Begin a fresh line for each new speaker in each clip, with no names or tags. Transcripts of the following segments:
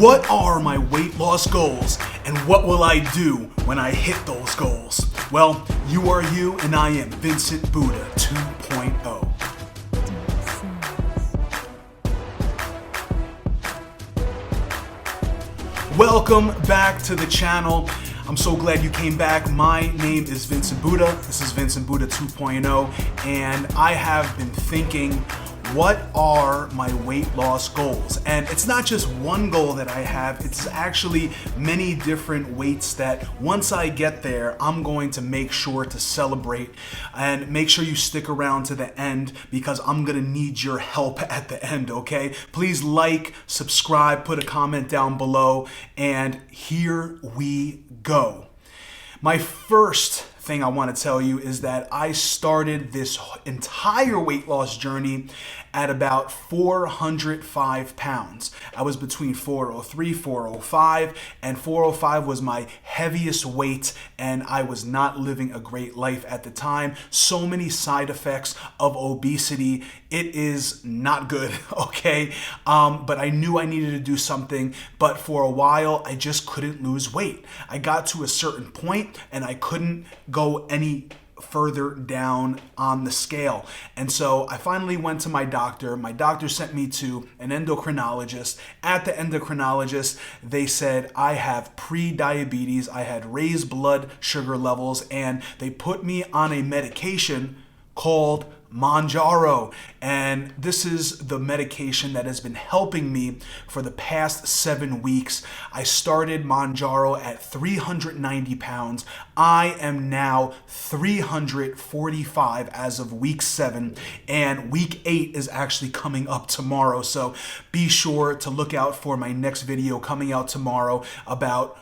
What are my weight loss goals, and what will I do when I hit those goals? Well, you are you, and I am Vincent Buddha 2.0. Welcome back to the channel. I'm so glad you came back. My name is Vincent Buddha. This is Vincent Buddha 2.0, and I have been thinking, what are my weight loss goals? And it's not just one goal that I have, it's actually many different weights that once I get there, I'm going to make sure to celebrate. And make sure you stick around to the end because I'm gonna need your help at the end, okay? Please like, subscribe, put a comment down below, and here we go. My first thing I want to tell you is that I started this entire weight loss journey at about 405 pounds. I was between 403, 405, and 405 was my heaviest weight, and I was not living a great life at the time. So many side effects of obesity. It is not good, okay? But I knew I needed to do something, but for a while, I just couldn't lose weight. I got to a certain point, and I couldn't go any further down on the scale. And so I finally went to my doctor. My doctor sent me to an endocrinologist. At the endocrinologist, they said I have pre-diabetes, I had raised blood sugar levels, and they put me on a medication called Mounjaro, and this is the medication that has been helping me for the past 7 weeks. I started Mounjaro at 390 pounds. I am now 345 as of week 7, and week 8 is actually coming up tomorrow. So be sure to look out for my next video coming out tomorrow about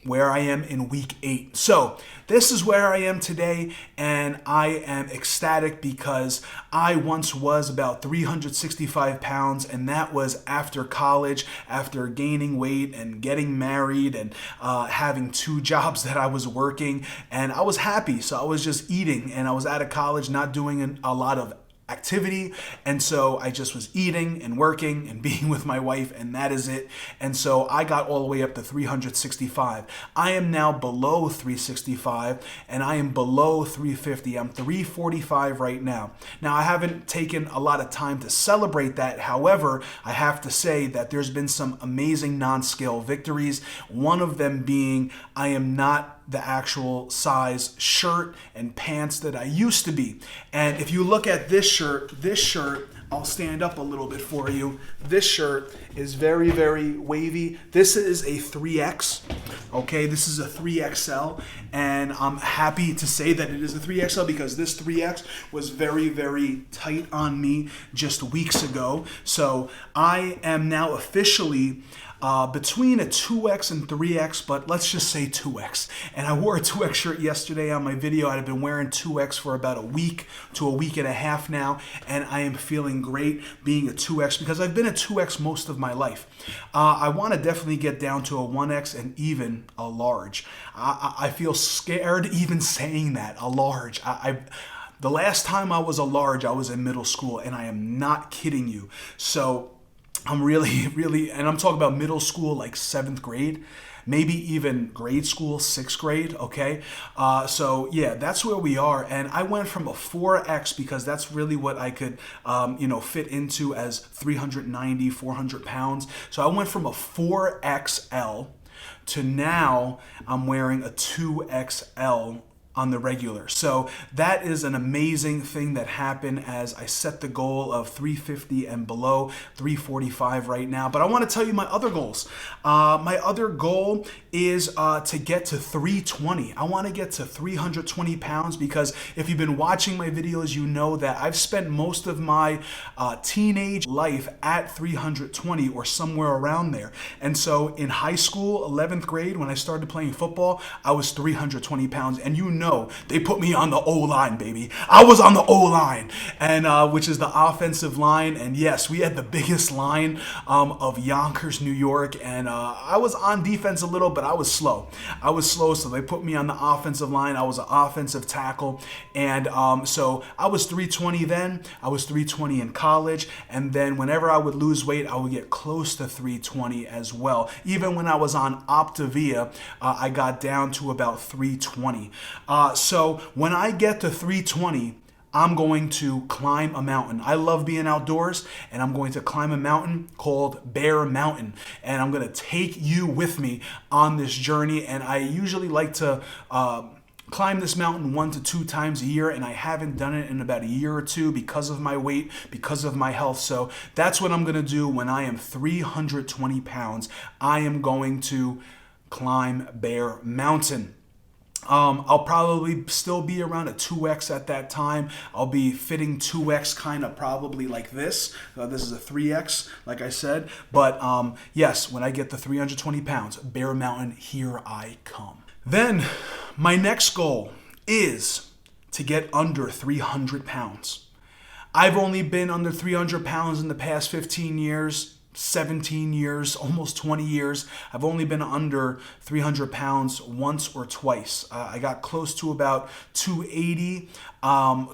where I am in week 8. So this is where I am today, and I am ecstatic because I once was about 365 pounds, and that was after college, after gaining weight and getting married and having 2 jobs that I was working, and I was happy. So I was just eating, and I was out of college, not doing a lot of activity, and so I just was eating and working and being with my wife, and that is it. And so I got all the way up to 365. I am now below 365, and I am below 350. I'm 345 right now. Now, I haven't taken a lot of time to celebrate that. However, I have to say that there's been some amazing non-scale victories. One of them being I am not the actual size shirt and pants that I used to be. And if you look at this shirt, I'll stand up a little bit for you. This shirt is very, very wavy. This is a 3X, okay? This is a 3XL, and I'm happy to say that it is a 3XL because this 3X was very, very tight on me just weeks ago. So I am now officially between a 2X and 3X, but let's just say 2X. And I wore a 2X shirt yesterday on my video. I've been wearing 2X for about a week to a week and a half now, and I am feeling great being a 2X because I've been a 2X most of my life. I want to definitely get down to a 1X and even a large. I feel scared even saying that, a large. The last time I was a large, I was in middle school, and I am not kidding you. So I'm really, and I'm talking about middle school, like 7th grade, maybe even grade school, 6th grade, okay? So yeah, that's where we are. And I went from a 4X because that's really what I could, fit into as 390, 400 pounds. So I went from a 4XL to now I'm wearing a 2XL on the regular. So that is an amazing thing that happened as I set the goal of 350 and below, 345 right now. But I want to tell you my other goals. My other goal is to get to 320. I want to get to 320 pounds because if you've been watching my videos, you know that I've spent most of my teenage life at 320 or somewhere around there. And so in high school, 11th grade, when I started playing football, I was 320 pounds. And you know know, they put me on the O-line, baby. I was on the O-line, and which is the offensive line. And yes, we had the biggest line of Yonkers, New York. And I was on defense a little, but I was slow. So they put me on the offensive line. I was an offensive tackle. And so I was 320 then. I was 320 in college. And then whenever I would lose weight, I would get close to 320 as well. Even when I was on Optavia, I got down to about 320. So when I get to 320, I'm going to climb a mountain. I love being outdoors, and I'm going to climb a mountain called Bear Mountain. And I'm going to take you with me on this journey. And I usually like to climb this mountain 1 to 2 times a year, and I haven't done it in about a year or two because of my weight, because of my health. So that's what I'm going to do when I am 320 pounds. I am going to climb Bear Mountain. I'll probably still be around a 2X at that time. I'll be fitting 2X kind of probably like this. This is a 3X, like I said. But yes, when I get the 320 pounds, Bear Mountain, here I come. Then my next goal is to get under 300 pounds. I've only been under 300 pounds in the past 15 years. 17 years, almost 20 years. I've only been under 300 pounds once or twice. I got close to about 280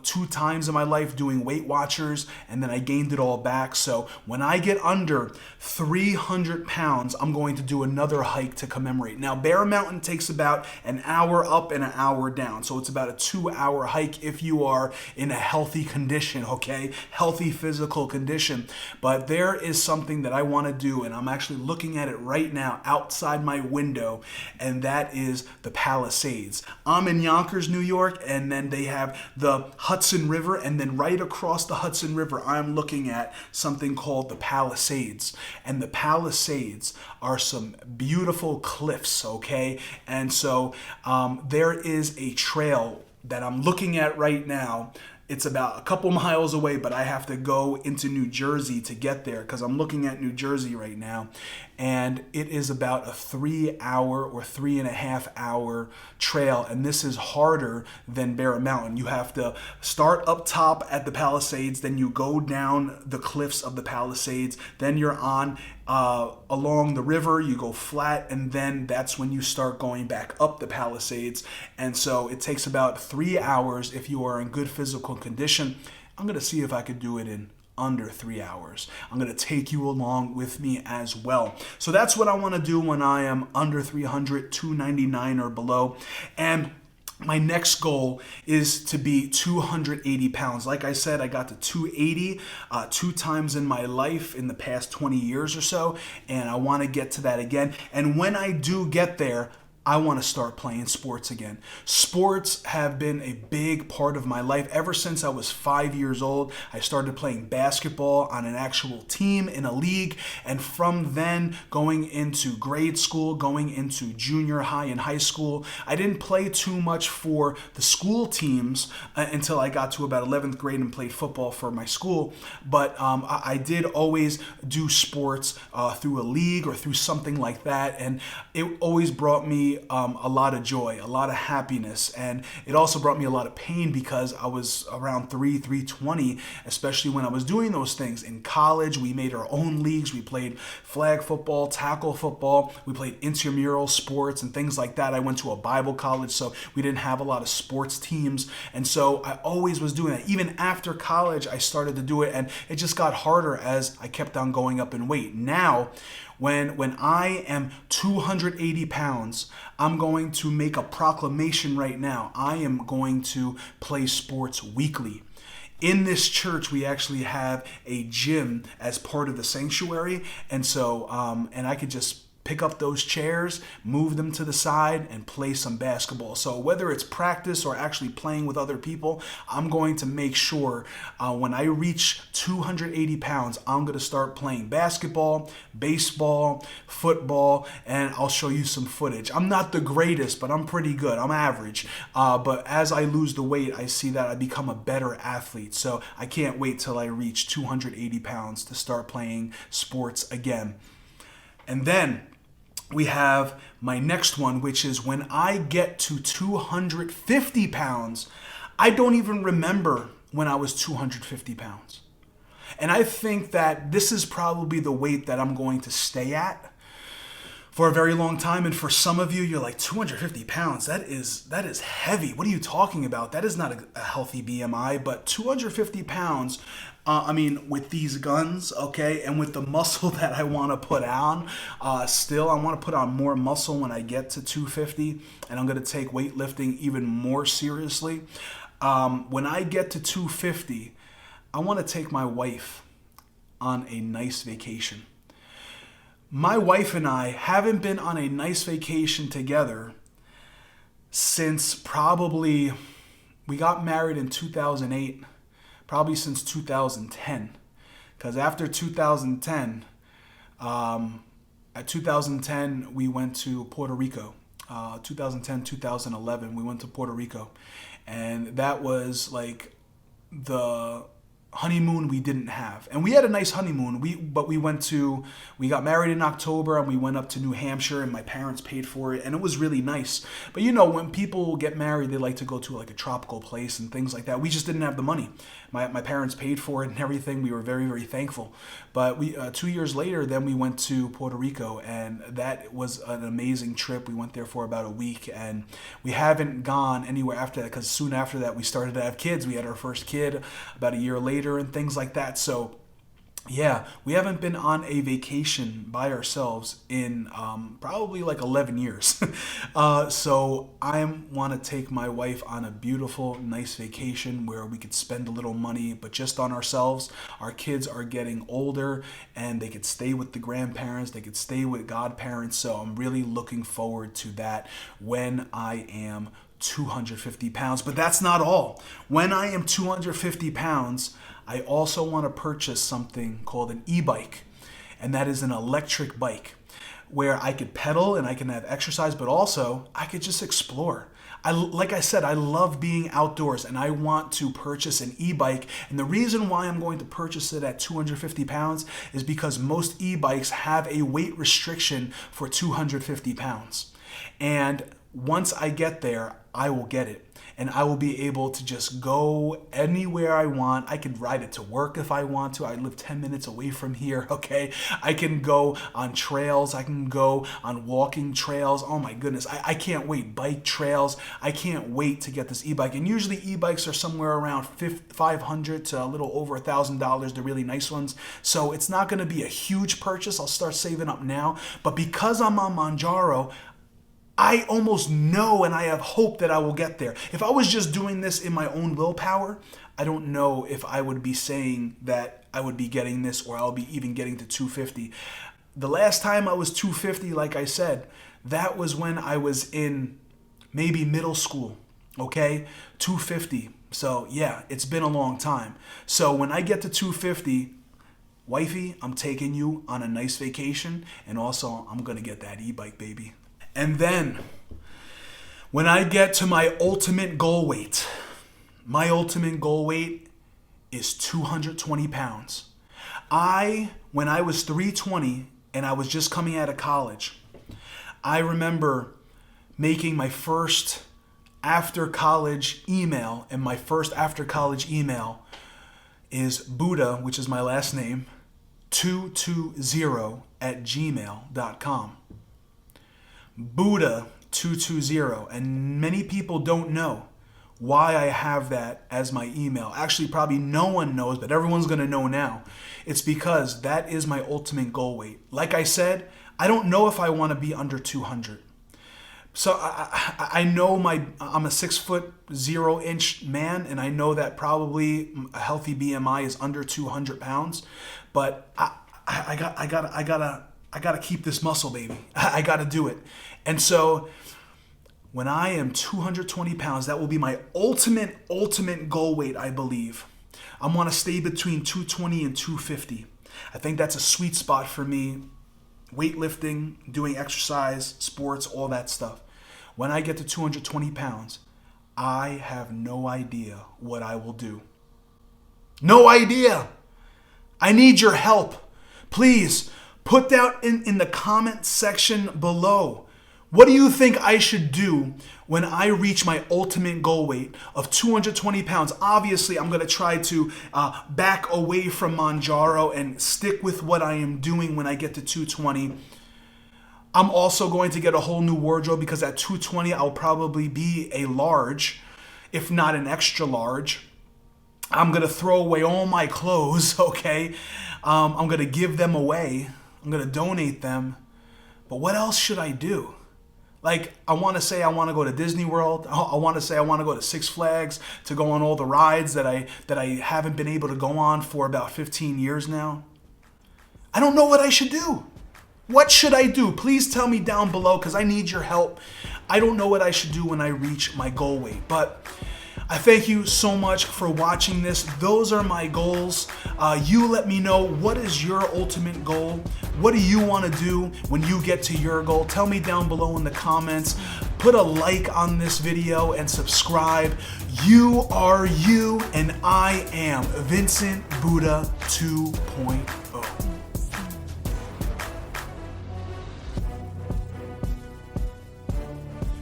2 times in my life doing Weight Watchers, and then I gained it all back. So when I get under 300 pounds, I'm going to do another hike to commemorate. Now, Bear Mountain takes about an hour up and an hour down. So it's about a 2-hour hike if you are in a healthy condition, okay? Healthy physical condition. But there is something that I want to do, and I'm actually looking at it right now outside my window, and that is the Palisades. I'm in Yonkers, New York, and then they have the Hudson River, and then right across the Hudson River, I'm looking at something called the Palisades. And the Palisades are some beautiful cliffs, okay? And so there is a trail that I'm looking at right now. It's about a couple miles away, but I have to go into New Jersey to get there because I'm looking at New Jersey right now. And it is about a 3-hour or 3.5-hour trail. And this is harder than Bear Mountain. You have to start up top at the Palisades, then you go down the cliffs of the Palisades, then you're on along the river, you go flat, and then that's when you start going back up the Palisades. And so it takes about 3 hours if you are in good physical condition. I'm going to see if I could do it in under 3 hours. I'm going to take you along with me as well. So that's what I want to do when I am under 300, 299 or below. And my next goal is to be 280 pounds. Like I said, I got to 280 2 times in my life in the past 20 years or so, and I want to get to that again. And when I do get there, I want to start playing sports again. Sports have been a big part of my life. Ever since I was 5 years old, I started playing basketball on an actual team in a league. And from then, going into grade school, going into junior high and high school, I didn't play too much for the school teams until I got to about 11th grade and played football for my school. But I did always do sports through a league or through something like that. And it always brought me a lot of joy, a lot of happiness, and it also brought me a lot of pain because I was around 320, especially when I was doing those things. In college, we made our own leagues. We played flag football, tackle football. We played intramural sports and things like that. I went to a Bible college, so we didn't have a lot of sports teams, and so I always was doing that. Even after college, I started to do it, and it just got harder as I kept on going up in weight. Now, when I am 280 pounds, I'm going to make a proclamation right now. I am going to play sports weekly. In this church, we actually have a gym as part of the sanctuary. And so, and I could just pick up those chairs, move them to the side, and play some basketball. So whether it's practice or actually playing with other people, I'm going to make sure when I reach 280 pounds, I'm going to start playing basketball, baseball, football, and I'll show you some footage. I'm not the greatest, but I'm pretty good. I'm average. But as I lose the weight, I see that I become a better athlete. So I can't wait till I reach 280 pounds to start playing sports again. And then we have my next one, which is when I get to 250 pounds, I don't even remember when I was 250 pounds. And I think that this is probably the weight that I'm going to stay at for a very long time. And for some of you, you're like, 250 pounds, that is heavy. What are you talking about? That is not a healthy BMI. But 250 pounds, with these guns, okay, and with the muscle that I want to put on, still, I want to put on more muscle when I get to 250, and I'm going to take weightlifting even more seriously. When I get to 250, I want to take my wife on a nice vacation. My wife and I haven't been on a nice vacation together since probably, we got married in 2008, probably since 2010. Because after 2010, at 2010, we went to Puerto Rico. 2010, 2011, we went to Puerto Rico. And that was like the honeymoon we didn't have. And we had a nice honeymoon. We got married in October, and we went up to New Hampshire, and my parents paid for it, and it was really nice. But when people get married, they like to go to like a tropical place and things like that. We just didn't have the money. My parents paid for it and everything. We were very, very thankful. But 2 years later, then we went to Puerto Rico, and that was an amazing trip. We went there for about a week, and we haven't gone anywhere after that, because soon after that, we started to have kids. We had our first kid about a year later and things like that. So yeah, we haven't been on a vacation by ourselves in probably like 11 years. So I want to take my wife on a beautiful, nice vacation where we could spend a little money, but just on ourselves. Our kids are getting older, and they could stay with the grandparents, they could stay with godparents. So I'm really looking forward to that when I am 250 pounds. But that's not all. When I am 250 pounds, I also want to purchase something called an e-bike, and that is an electric bike where I could pedal and I can have exercise, but also I could just explore. Like I said, I love being outdoors, and I want to purchase an e-bike. And the reason why I'm going to purchase it at 250 pounds is because most e-bikes have a weight restriction for 250 pounds. And once I get there, I will get it. And I will be able to just go anywhere I want. I can ride it to work if I want to. I live 10 minutes away from here, okay? I can go on trails. I can go on walking trails. Oh my goodness, I can't wait. Bike trails. I can't wait to get this e-bike. And usually e-bikes are somewhere around $500 to a little over $1,000, the really nice ones. So it's not gonna be a huge purchase. I'll start saving up now. But because I'm on Mounjaro, I almost know and I have hope that I will get there. If I was just doing this in my own willpower, I don't know if I would be saying that I would be getting this, or I'll be even getting to 250. The last time I was 250, like I said, that was when I was in maybe middle school, okay? 250. So yeah, it's been a long time. So when I get to 250, wifey, I'm taking you on a nice vacation, and also I'm gonna get that e-bike, baby. And then, when I get to my ultimate goal weight is 220 pounds. When I was 320 and I was just coming out of college, I remember making my first after college email, and my first after college email is Buddha, which is my last name, 220@gmail.com. Buddha 220, and many people don't know why I have that as my email. Actually, probably no one knows, but everyone's going to know now. It's because that is my ultimate goal weight. Like I said, I don't know if I want to be under 200. So I know I'm a 6'0" man, and I know that probably a healthy BMI is under 200 pounds, but I gotta keep this muscle, baby. I gotta do it. And so when I am 220 pounds, that will be my ultimate goal weight, I believe. I want to stay between 220 and 250. I think that's a sweet spot for me. Weightlifting, doing exercise, sports, all that stuff. When I get to 220 pounds, I have no idea what I will do. No idea. I need your help. Please Put that in the comment section below. What do you think I should do when I reach my ultimate goal weight of 220 pounds? Obviously, I'm going to try to back away from Mounjaro and stick with what I am doing when I get to 220. I'm also going to get a whole new wardrobe because at 220, I'll probably be a large, if not an extra large. I'm going to throw away all my clothes, okay? I'm going to give them away. I'm going to donate them. But what else should I do? Like, I want to say I want to go to Disney World. I want to say I want to go to Six Flags to go on all the rides that I haven't been able to go on for about 15 years now. I don't know what I should do. What should I do? Please tell me down below because I need your help. I don't know what I should do when I reach my goal weight. But I thank you so much for watching this. Those are my goals. You let me know, what is your ultimate goal? What do you want to do when you get to your goal? Tell me down below in the comments. Put a like on this video and subscribe. You are you, and I am Vincent Buddha 2.0.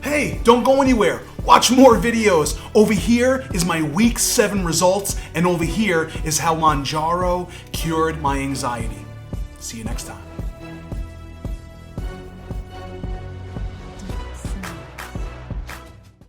Hey, don't go anywhere. Watch more videos. Over here is my week 7 results, and over here is how Mounjaro cured my anxiety. See you next time.